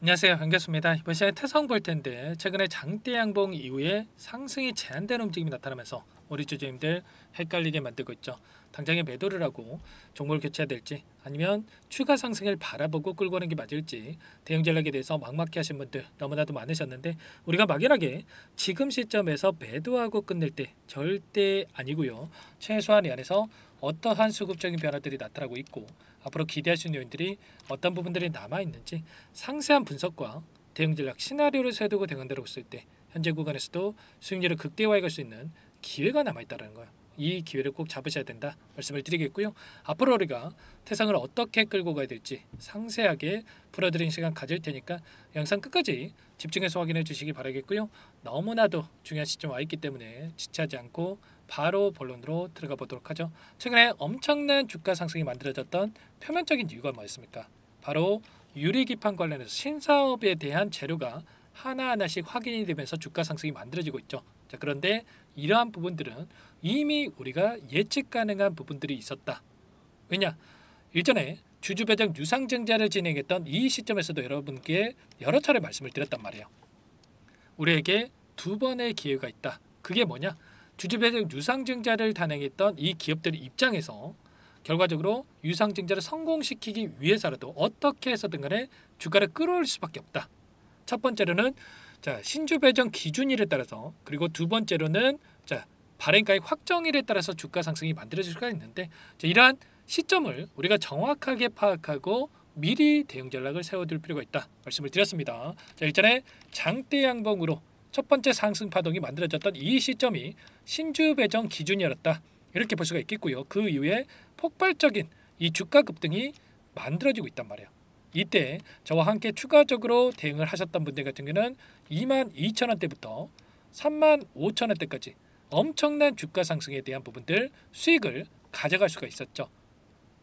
안녕하세요. 반갑습니다. 이번 시간에 태성 볼 텐데 최근에 장대 양봉 이후에 상승이 제한되는 움직임이 나타나면서 우리 주주님들 헷갈리게 만들고 있죠. 당장에 매도를 하고 종목을 교체해야 될지 아니면 추가 상승을 바라보고 끌고 오는 게 맞을지 대응 전략에 대해서 막막해 하신 분들 너무나도 많으셨는데 우리가 막연하게 지금 시점에서 매도하고 끝낼 때 절대 아니고요. 최소한 이 안에서 어떠한 수급적인 변화들이 나타나고 있고 앞으로 기대할 수 있는 요인들이 어떤 부분들이 남아있는지 상세한 분석과 대응 전략 시나리오를 세두고 대응한다고 했을 때 현재 구간에서도 수익률을 극대화해 갈 수 있는 기회가 남아있다는 거예요. 이 기회를 꼭 잡으셔야 된다 말씀을 드리겠고요. 앞으로 우리가 태상을 어떻게 끌고 가야 될지 상세하게 풀어드리는 시간 가질 테니까 영상 끝까지 집중해서 확인해 주시기 바라겠고요. 너무나도 중요한 시점 와 있기 때문에 지체하지 않고 바로 본론으로 들어가 보도록 하죠. 최근에 엄청난 주가 상승이 만들어졌던 표면적인 이유가 뭐였습니까? 바로 유리기판 관련해서 신사업에 대한 재료가 하나하나씩 확인이 되면서 주가 상승이 만들어지고 있죠. 자, 그런데 이러한 부분들은 이미 우리가 예측 가능한 부분들이 있었다. 왜냐? 일전에 주주 배정 유상증자를 진행했던 이 시점에서도 여러분께 여러 차례 말씀을 드렸단 말이에요. 우리에게 두 번의 기회가 있다. 그게 뭐냐? 주주 배정 유상증자를 단행했던 이 기업들 입장에서 결과적으로 유상증자를 성공시키기 위해서라도 어떻게 해서든 간에 주가를 끌어올 수밖에 없다. 첫 번째로는 신주 배정 기준일에 따라서, 그리고 두 번째로는 발행가액 확정일에 따라서 주가 상승이 만들어질 수가 있는데, 이러한 시점을 우리가 정확하게 파악하고 미리 대응 전략을 세워둘 필요가 있다 말씀을 드렸습니다. 일전에 장대 양봉으로 첫 번째 상승 파동이 만들어졌던 이 시점이 신주 배정 기준이었다 이렇게 볼 수가 있겠고요. 그 이후에 폭발적인 이 주가 급등이 만들어지고 있단 말이에요. 이때 저와 함께 추가적으로 대응을 하셨던 분들 같은 경우는 22,000원대부터 35,000원대까지 엄청난 주가 상승에 대한 부분들 수익을 가져갈 수가 있었죠.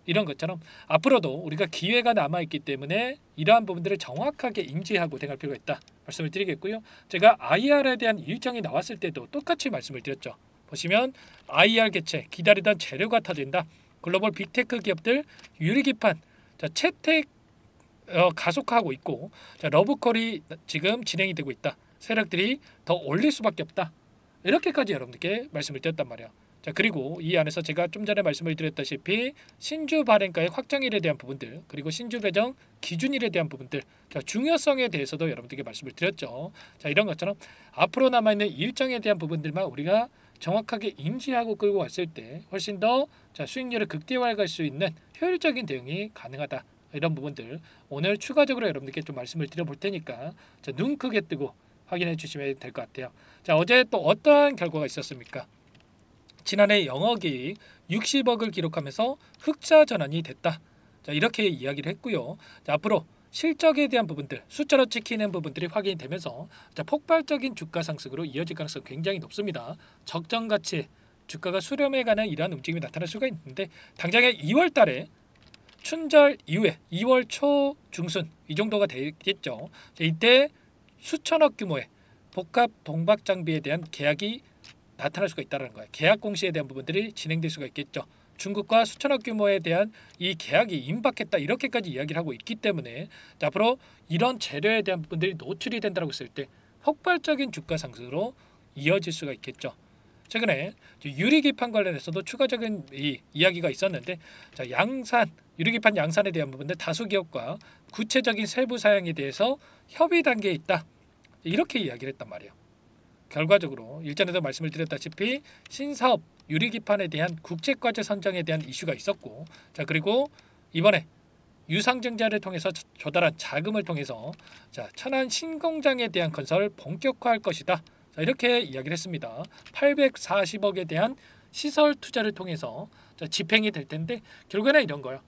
이런 것처럼 앞으로도 우리가 기회가 남아있기 때문에 이러한 부분들을 정확하게 인지하고 대응할 필요가 있다 말씀을 드리겠고요. 제가 IR에 대한 일정이 나왔을 때도 똑같이 말씀을 드렸죠. 보시면 IR 개최 기다리던 재료가 터진다. 글로벌 빅테크 기업들 유리기판 채택 가속화하고 있고 러브콜이 지금 진행이 되고 있다. 세력들이 더 올릴 수밖에 없다. 이렇게까지 여러분들께 말씀을 드렸단 말이에요. 그리고 이 안에서 제가 좀 전에 말씀을 드렸다시피 신주 발행가액 확정일에 대한 부분들, 그리고 신주 배정 기준일에 대한 부분들 중요성에 대해서도 여러분들께 말씀을 드렸죠. 이런 것처럼 앞으로 남아있는 일정에 대한 부분들만 우리가 정확하게 인지하고 끌고 왔을 때 훨씬 더 수익률을 극대화해 갈 수 있는 효율적인 대응이 가능하다. 이런 부분들 오늘 추가적으로 여러분들께 좀 말씀을 드려볼 테니까 눈 크게 뜨고 확인해 주시면 될 것 같아요. 어제 또 어떠한 결과가 있었습니까? 지난해 영업이익 60억을 기록하면서 흑자 전환이 됐다. 이렇게 이야기를 했고요. 앞으로 실적에 대한 부분들, 숫자로 찍히는 부분들이 확인이 되면서 폭발적인 주가 상승으로 이어질 가능성이 굉장히 높습니다. 적정 가치 주가가 수렴해가는 이러한 움직임이 나타날 수가 있는데 당장에 2월 달에 춘절 이후에 2월 초 중순 이 정도가 되겠죠. 이때 수천억 규모의 복합 동박 장비에 대한 계약이 나타날 수가 있다는 거예요. 계약 공시에 대한 부분들이 진행될 수가 있겠죠. 중국과 수천억 규모에 대한 이 계약이 임박했다 이렇게까지 이야기를 하고 있기 때문에 앞으로 이런 재료에 대한 부분들이 노출이 된다고 했을 때 폭발적인 주가 상승으로 이어질 수가 있겠죠. 최근에 유리기판 관련해서도 추가적인 이야기가 있었는데 양산 유리기판 양산에 대한 부분들 다수 기업과 구체적인 세부 사양에 대해서 협의 단계에 있다 이렇게 이야기를 했단 말이에요. 결과적으로 일전에도 말씀을 드렸다시피 신사업 유리기판에 대한 국제과제 선정에 대한 이슈가 있었고 그리고 이번에 유상증자를 통해서 조달한 자금을 통해서 천안 신공장에 대한 건설을 본격화할 것이다. 이렇게 이야기를 했습니다. 840억에 대한 시설 투자를 통해서 집행이 될 텐데 결국에는 이런 거예요.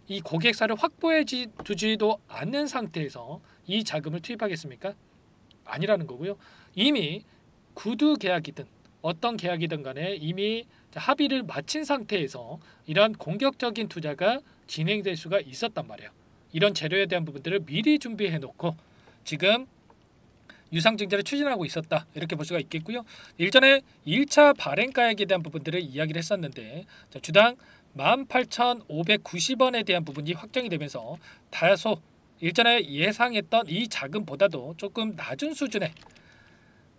이 고객사를 확보해 두지도 않는 상태에서 이 자금을 투입하겠습니까? 아니라는 거고요. 이미 구두 계약이든 어떤 계약이든 간에 이미 합의를 마친 상태에서 이러한 공격적인 투자가 진행될 수가 있었단 말이에요. 이런 재료에 대한 부분들을 미리 준비해 놓고 지금 유상증자를 추진하고 있었다 이렇게 볼 수가 있겠고요. 일전에 1차 발행가액에 대한 부분들을 이야기를 했었는데 주당 18,590원에 대한 부분이 확정이 되면서 다소 일전에 예상했던 이 자금보다도 조금 낮은 수준의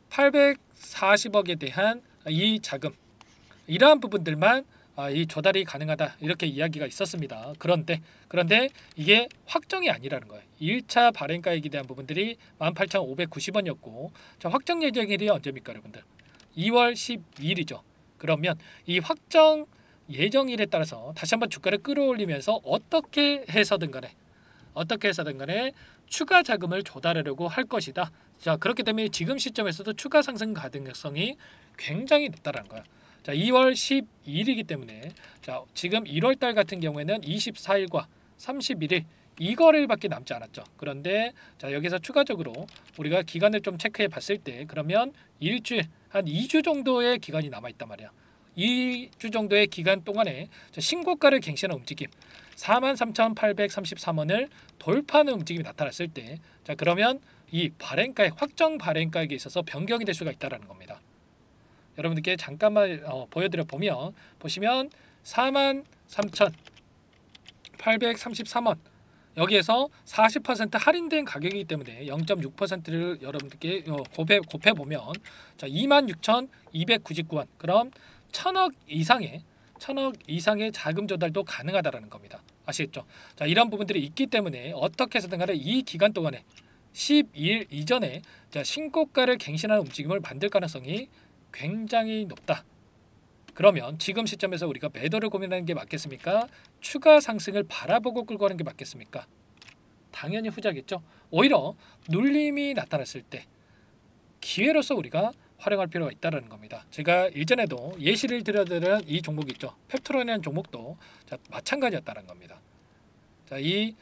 840억에 대한 이 자금, 이러한 부분들만 이 조달이 가능하다 이렇게 이야기가 있었습니다. 그런데 이게 확정이 아니라는 거예요. 1차 발행가액에 대한 부분들이 18,590원이었고 확정 예정일이 언제입니까 여러분들? 2월 12일이죠. 그러면 이 확정 예정일에 따라서 다시 한번 주가를 끌어올리면서 어떻게 해서든 간에 추가 자금을 조달하려고 할 것이다. 자, 그렇기 때문에 지금 시점에서도 추가 상승 가능성이 굉장히 높다는 거예요. 자, 2월 12일이기 때문에 자, 지금 1월 달 같은 경우에는 24일과 31일 이 거래일밖에 남지 않았죠. 그런데 자, 여기서 추가적으로 우리가 기간을 좀 체크해 봤을 때 그러면 일주일 한 2주 정도의 기간이 남아 있단 말이야. 2주 정도의 기간 동안에 신고가를 갱신하는 움직임 43,833원을 돌파하는 움직임이 나타났을 때 자, 그러면 이 발행가액 확정 발행가액에 있어서 변경이 될 수가 있다는 겁니다. 여러분들께 잠깐만 보여드려 보시면 43,833원 여기에서 40% 할인된 가격이기 때문에 0.6%를 여러분들께 곱해 보면 자 26,299원 그럼 1,000억 이상의 자금 조달도 가능하다라는 겁니다. 아시겠죠? 자 이런 부분들이 있기 때문에 어떻게 해서든 간에 이 기간 동안에 12일 이전에 자, 신고가를 갱신하는 움직임을 만들 가능성이 굉장히 높다. 그러면 지금 시점에서 우리가 매도를 고민하는 게 맞겠습니까? 추가 상승을 바라보고 끌고 가는 게 맞겠습니까? 당연히 후자겠죠. 오히려 눌림이 나타났을 때 기회로서 우리가 활용할 필요가 있다는 겁니다. 제가 일전에도 예시를 드려드린 이 종목이 있죠. 펩트론이라는 종목도 자, 마찬가지였다는 겁니다. 자, 이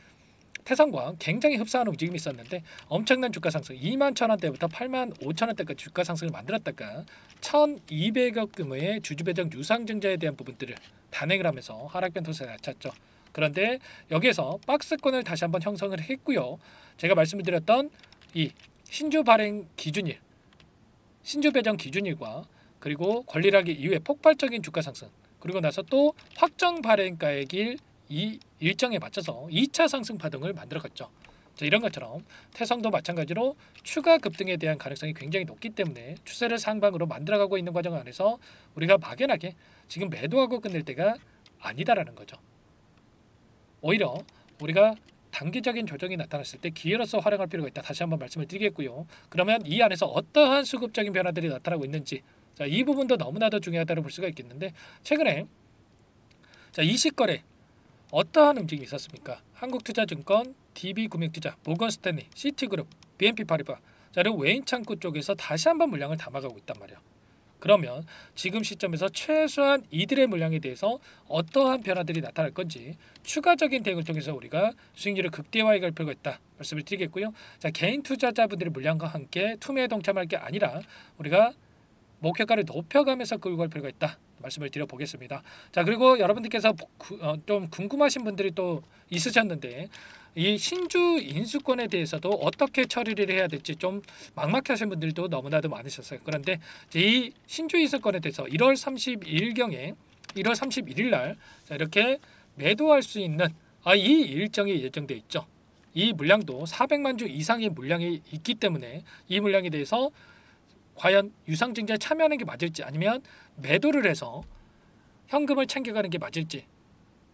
태성광 굉장히 흡사한 움직임이 있었는데 엄청난 주가 상승 21,000원대부터 85,000원대까지 주가 상승을 만들었다가 1,200억 규모의 주주 배정 유상증자에 대한 부분들을 단행을 하면서 하락 변동성이 낮췄죠. 그런데 여기에서 박스권을 다시 한번 형성을 했고요. 제가 말씀을 드렸던 이 신주 발행 기준일, 신주 배정 기준일과 그리고 권리락이 이후에 폭발적인 주가 상승 그리고 나서 또 확정 발행가액일 이 일정에 맞춰서 2차 상승 파동을 만들어갔죠. 자, 이런 것처럼 태성도 마찬가지로 추가 급등에 대한 가능성이 굉장히 높기 때문에 추세를 상방으로 만들어가고 있는 과정 안에서 우리가 막연하게 지금 매도하고 끝낼 때가 아니다라는 거죠. 오히려 우리가 단기적인 조정이 나타났을 때 기회로서 활용할 필요가 있다. 다시 한번 말씀을 드리겠고요. 그러면 이 안에서 어떠한 수급적인 변화들이 나타나고 있는지 자, 이 부분도 너무나도 중요하다고 볼 수가 있겠는데 최근에 자, 이식거래 어떠한 움직임이 있었습니까? 한국투자증권, DB금융투자, 모건스탠리, 시티그룹, BNP파리바 자, 그리고 웨인창구 쪽에서 다시 한번 물량을 담아가고 있단 말이야. 그러면 지금 시점에서 최소한 이들의 물량에 대해서 어떠한 변화들이 나타날 건지 추가적인 대응을 통해서 우리가 수익률을 극대화해 갈 필요가 있다 말씀을 드리겠고요. 자, 개인 투자자분들의 물량과 함께 투매에 동참할 게 아니라 우리가 목표가를 높여가면서 끌고 갈 필요가 있다 말씀을 드려보겠습니다. 자, 그리고 여러분들께서 좀 궁금하신 분들이 또 있으셨는데 이 신주 인수권에 대해서도 어떻게 처리를 해야 될지 좀 막막하신 분들도 너무나도 많으셨어요. 그런데 이 신주 인수권에 대해서 1월 31일 날 자, 이렇게 매도할 수 있는 이 일정이 예정돼 있죠. 이 물량도 400만 주 이상의 물량이 있기 때문에 이 물량에 대해서 과연 유상증자에 참여하는 게 맞을지 아니면 매도를 해서 현금을 챙겨가는 게 맞을지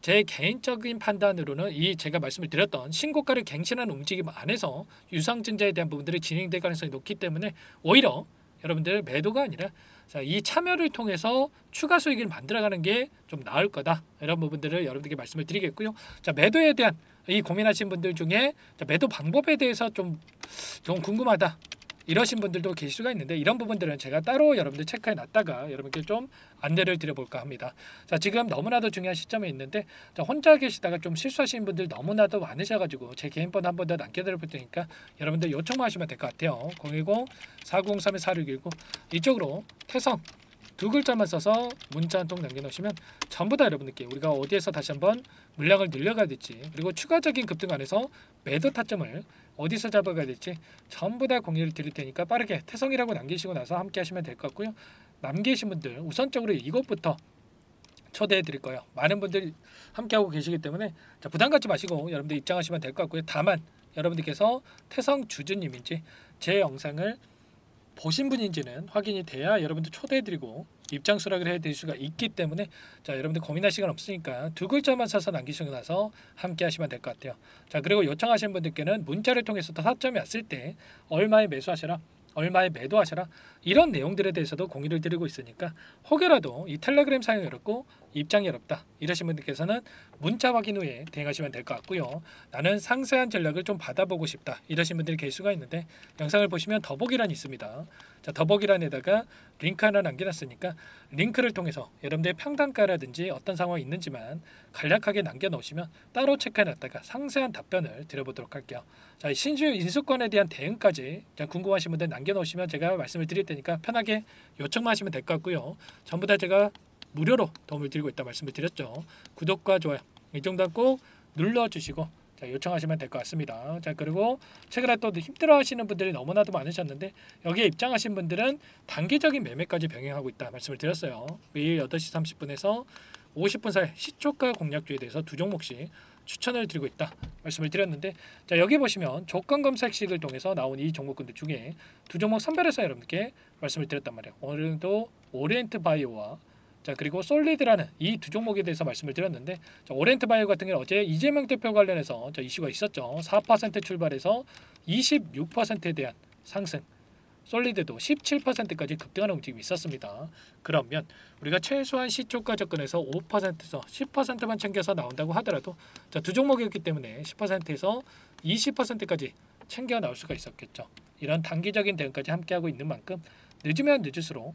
제 개인적인 판단으로는 이 제가 말씀을 드렸던 신고가를 갱신하는 움직임 안에서 유상증자에 대한 부분들이 진행될 가능성이 높기 때문에 오히려 여러분들 매도가 아니라 자, 이 참여를 통해서 추가 수익을 만들어가는 게 좀 나을 거다 이런 부분들을 여러분들께 말씀을 드리겠고요. 자, 매도에 대한 이 고민하신 분들 중에 자, 매도 방법에 대해서 좀 궁금하다 이러신 분들도 계실 수가 있는데 이런 부분들은 제가 따로 여러분들 체크해 놨다가 여러분께 좀 안내를 드려볼까 합니다. 자, 지금 너무나도 중요한 시점에 있는데 자, 혼자 계시다가 좀 실수하시는 분들 너무나도 많으셔가지고 제 개인 번호 한 번 더 남겨드릴 테니까 여러분들 요청만 하시면 될 것 같아요. 010-4903-4619 이쪽으로 태성 두 글자만 써서 문자 한 통 남겨놓으시면 전부 다 여러분들께 우리가 어디에서 다시 한번 물량을 늘려가야 될지 그리고 추가적인 급등 안에서 매도 타점을 어디서 잡아가야 될지 전부 다 공유를 드릴 테니까 빠르게 태성이라고 남기시고 나서 함께 하시면 될 것 같고요. 남기신 분들 우선적으로 이것부터 초대해 드릴 거예요. 많은 분들이 함께하고 계시기 때문에 자, 부담 갖지 마시고 여러분들 입장하시면 될 것 같고요. 다만 여러분들께서 태성 주주님인지 제 영상을 보신 분인지는 확인이 돼야 여러분들 초대해드리고 입장 수락을 해드릴 수가 있기 때문에 자, 여러분들 고민할 시간 없으니까 두 글자만 써서 남기시고 나서 함께 하시면 될 것 같아요. 자, 그리고 요청하신 분들께는 문자를 통해서 또 타점이 왔을 때 얼마에 매수하셔라, 얼마에 매도하셔라, 이런 내용들에 대해서도 공유를 드리고 있으니까 혹여라도 이 텔레그램 사용이 어렵고 입장이 어렵다 이러신 분들께서는 문자 확인 후에 대응하시면 될 것 같고요. 나는 상세한 전략을 좀 받아보고 싶다 이러신 분들이 계실 수가 있는데 영상을 보시면 더보기란이 있습니다. 자, 더보기란에다가 링크 하나 남겨놨으니까 링크를 통해서 여러분들의 평단가라든지 어떤 상황이 있는지만 간략하게 남겨놓으시면 따로 체크해놨다가 상세한 답변을 드려보도록 할게요. 자, 신주 인수권에 대한 대응까지 궁금하신 분들 남겨놓으시면 제가 말씀을 드릴 테니까 편하게 요청만 하시면 될 것 같고요. 전부 다 제가 무료로 도움을 드리고 있다 말씀을 드렸죠. 구독과 좋아요 이 정도 꼭 눌러주시고 자, 요청하시면 될 것 같습니다. 자, 그리고 최근에 또 힘들어하시는 분들이 너무나도 많으셨는데 여기에 입장하신 분들은 단기적인 매매까지 병행하고 있다 말씀을 드렸어요. 매일 8시 30분에서 50분 사이 시초가 공략주에 대해서 두 종목씩 추천을 드리고 있다 말씀을 드렸는데 자, 여기 보시면 조건 검색식을 통해서 나온 이 종목군들 중에 두 종목 선별해서 여러분께 말씀을 드렸단 말이에요. 오늘도 오리엔트 바이오와 자, 그리고 솔리드라는 이 두 종목에 대해서 말씀을 드렸는데 자, 오리엔트 바이오 같은 경우는 어제 이재명 대표 관련해서 이슈가 있었죠. 4% 출발해서 26%에 대한 상승, 솔리드도 17%까지 급등하는 움직임이 있었습니다. 그러면 우리가 최소한 시초가 접근해서 5%에서 10%만 챙겨서 나온다고 하더라도 자, 두 종목이었기 때문에 10%에서 20%까지 챙겨 나올 수가 있었겠죠. 이런 단기적인 대응까지 함께하고 있는 만큼 늦으면 늦을수록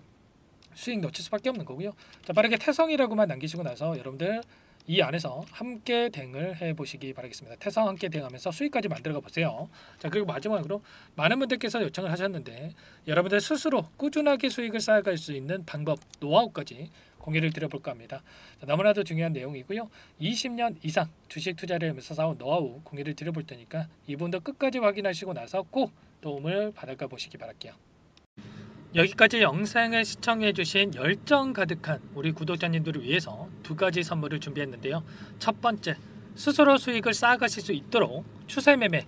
수익 놓칠 수밖에 없는 거고요. 자, 빠르게 태성이라고만 남기시고 나서 여러분들 이 안에서 함께 대응을 해보시기 바라겠습니다. 태성 함께 대응하면서 수익까지 만들어가 보세요. 자, 그리고 마지막으로 많은 분들께서 요청을 하셨는데 여러분들 스스로 꾸준하게 수익을 쌓아갈 수 있는 방법, 노하우까지 공유를 드려볼까 합니다. 자, 너무나도 중요한 내용이고요. 20년 이상 주식 투자를 하면서 쌓은 노하우 공유를 드려볼 테니까 이분도 끝까지 확인하시고 나서 꼭 도움을 받아가 보시기 바랄게요. 여기까지 영상을 시청해주신 열정 가득한 우리 구독자님들을 위해서 두 가지 선물을 준비했는데요. 첫 번째, 스스로 수익을 쌓아가실 수 있도록 추세 매매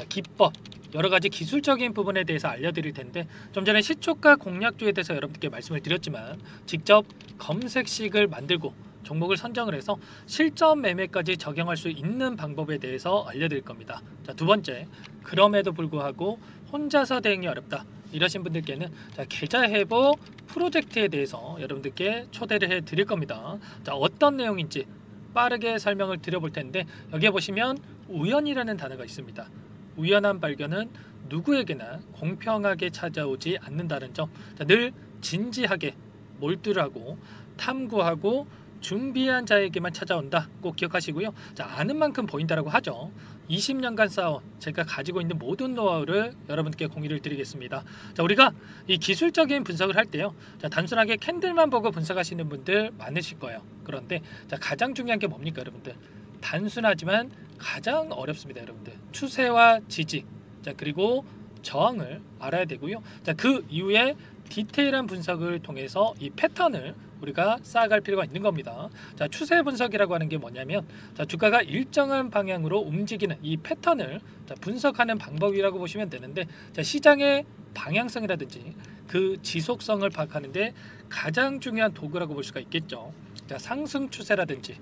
기법, 여러 가지 기술적인 부분에 대해서 알려드릴 텐데 좀 전에 시초가 공략주에 대해서 여러분들께 말씀을 드렸지만 직접 검색식을 만들고 종목을 선정을 해서 실전 매매까지 적용할 수 있는 방법에 대해서 알려드릴 겁니다. 자, 두 번째, 그럼에도 불구하고 혼자서 대응이 어렵다 이러신 분들께는 자, 계좌 회복 프로젝트에 대해서 여러분들께 초대를 해 드릴 겁니다. 자, 어떤 내용인지 빠르게 설명을 드려볼 텐데 여기에 보시면 우연이라는 단어가 있습니다. 우연한 발견은 누구에게나 공평하게 찾아오지 않는다는 점, 자, 늘 진지하게 몰두를 하고 탐구하고 준비한 자에게만 찾아온다 꼭 기억하시고요. 자, 아는 만큼 보인다라고 하죠. 20년간 쌓아온 제가 가지고 있는 모든 노하우를 여러분께 공유를 드리겠습니다. 자, 우리가 이 기술적인 분석을 할 때요, 자, 단순하게 캔들만 보고 분석하시는 분들 많으실 거예요. 그런데 자, 가장 중요한 게 뭡니까 여러분들? 단순하지만 가장 어렵습니다. 여러분들 추세와 지지, 자, 그리고 저항을 알아야 되고요. 자, 그 이후에 디테일한 분석을 통해서 이 패턴을 우리가 쌓아갈 필요가 있는 겁니다. 자, 추세 분석이라고 하는 게 뭐냐면 자, 주가가 일정한 방향으로 움직이는 이 패턴을 자, 분석하는 방법이라고 보시면 되는데 자, 시장의 방향성이라든지 그 지속성을 파악하는데 가장 중요한 도구라고 볼 수가 있겠죠. 자, 상승 추세라든지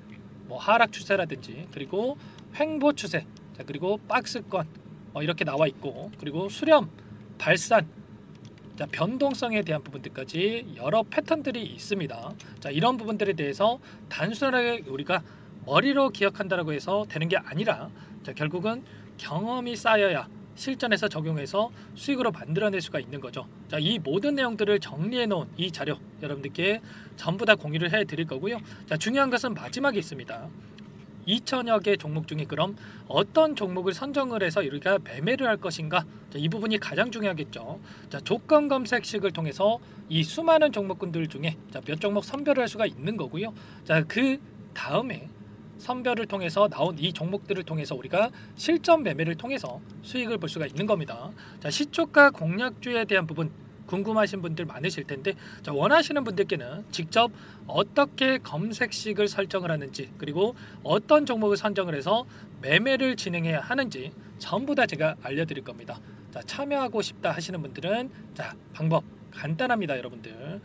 뭐 하락 추세라든지 그리고 횡보 추세, 자, 그리고 박스권 이렇게 나와 있고 그리고 수렴, 발산, 자, 변동성에 대한 부분들까지 여러 패턴들이 있습니다. 자, 이런 부분들에 대해서 단순하게 우리가 머리로 기억한다라고 해서 되는 게 아니라 자, 결국은 경험이 쌓여야 실전에서 적용해서 수익으로 만들어낼 수가 있는 거죠. 자, 이 모든 내용들을 정리해 놓은 이 자료 여러분들께 전부 다 공유를 해 드릴 거고요. 자, 중요한 것은 마지막에 있습니다. 2천여 개 종목 중에 그럼 어떤 종목을 선정을 해서 우리가 매매를 할 것인가? 자, 이 부분이 가장 중요하겠죠. 자, 조건 검색식을 통해서 이 수많은 종목군들 중에 자, 몇 종목 선별을 할 수가 있는 거고요. 자, 그 다음에 선별을 통해서 나온 이 종목들을 통해서 우리가 실전 매매를 통해서 수익을 볼 수가 있는 겁니다. 자, 시초가 공략주에 대한 부분 궁금하신 분들 많으실 텐데 자, 원하시는 분들께는 직접 어떻게 검색식을 설정을 하는지 그리고 어떤 종목을 선정을 해서 매매를 진행해야 하는지 전부 다 제가 알려드릴 겁니다. 자, 참여하고 싶다 하시는 분들은 자, 방법 간단합니다. 여러분들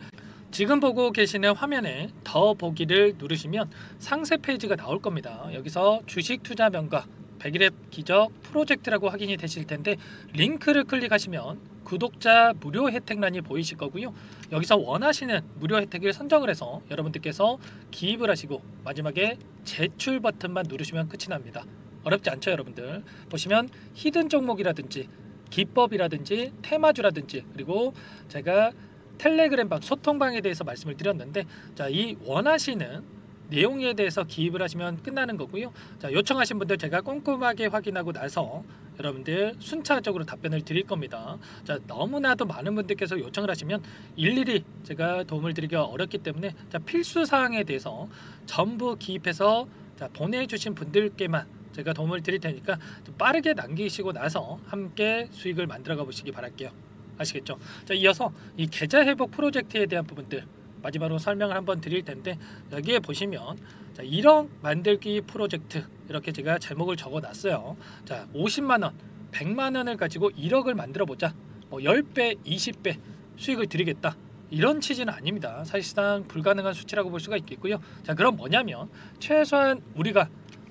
지금 보고 계시는 화면에 더 보기를 누르시면 상세 페이지가 나올 겁니다. 여기서 주식 투자 명가 100일의 기적 프로젝트라고 확인이 되실 텐데 링크를 클릭하시면 구독자 무료 혜택란이 보이실 거고요. 여기서 원하시는 무료 혜택을 선정을 해서 여러분들께서 기입을 하시고 마지막에 제출 버튼만 누르시면 끝이 납니다. 어렵지 않죠, 여러분들. 보시면 히든 종목이라든지 기법이라든지 테마주라든지 그리고 제가 텔레그램방 소통방에 대해서 말씀을 드렸는데 자, 이 원하시는 내용에 대해서 기입을 하시면 끝나는 거고요. 자, 요청하신 분들 제가 꼼꼼하게 확인하고 나서 여러분들 순차적으로 답변을 드릴 겁니다. 자, 너무나도 많은 분들께서 요청을 하시면 일일이 제가 도움을 드리기가 어렵기 때문에 자, 필수 사항에 대해서 전부 기입해서 자, 보내주신 분들께만 제가 도움을 드릴 테니까 좀 빠르게 남기시고 나서 함께 수익을 만들어가 보시기 바랄게요. 아시겠죠? 자, 이어서 이 계좌 회복 프로젝트에 대한 부분들 마지막으로 설명을 한번 드릴 텐데 여기에 보시면 자, 1억 만들기 프로젝트 이렇게 제가 제목을 적어 놨어요. 자, 50만원 100만원을 가지고 1억을 만들어 보자. 뭐 10배 20배 수익을 드리겠다, 이런 취지는 아닙니다. 사실상 불가능한 수치라고 볼 수가 있겠고요. 자, 그럼 뭐냐면 최소한 우리가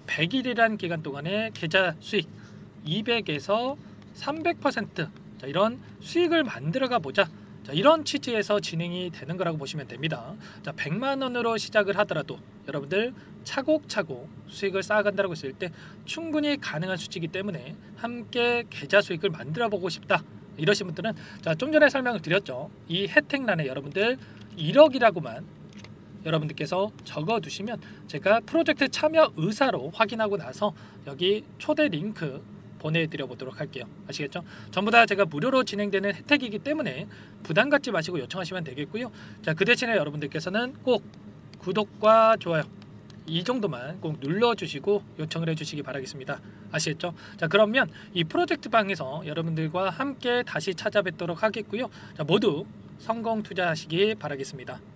100일이란 기간 동안에 계좌 수익 200에서 300% 자, 이런 수익을 만들어가 보자. 자, 이런 취지에서 진행이 되는 거라고 보시면 됩니다. 자, 100만 원으로 시작을 하더라도 여러분들 차곡차곡 수익을 쌓아간다고 했을 때 충분히 가능한 수치이기 때문에 함께 계좌 수익을 만들어 보고 싶다 이러신 분들은 자, 좀 전에 설명을 드렸죠. 이 혜택란에 여러분들 1억이라고만 여러분들께서 적어 두시면 제가 프로젝트 참여 의사로 확인하고 나서 여기 초대 링크 보내드려 보도록 할게요. 아시겠죠? 전부 다 제가 무료로 진행되는 혜택이기 때문에 부담 갖지 마시고 요청하시면 되겠고요. 자, 그 대신에 여러분들께서는 꼭 구독과 좋아요 이 정도만 꼭 눌러주시고 요청을 해주시기 바라겠습니다. 아시겠죠? 자, 그러면 이 프로젝트 방에서 여러분들과 함께 다시 찾아뵙도록 하겠고요. 자, 모두 성공 투자하시기 바라겠습니다.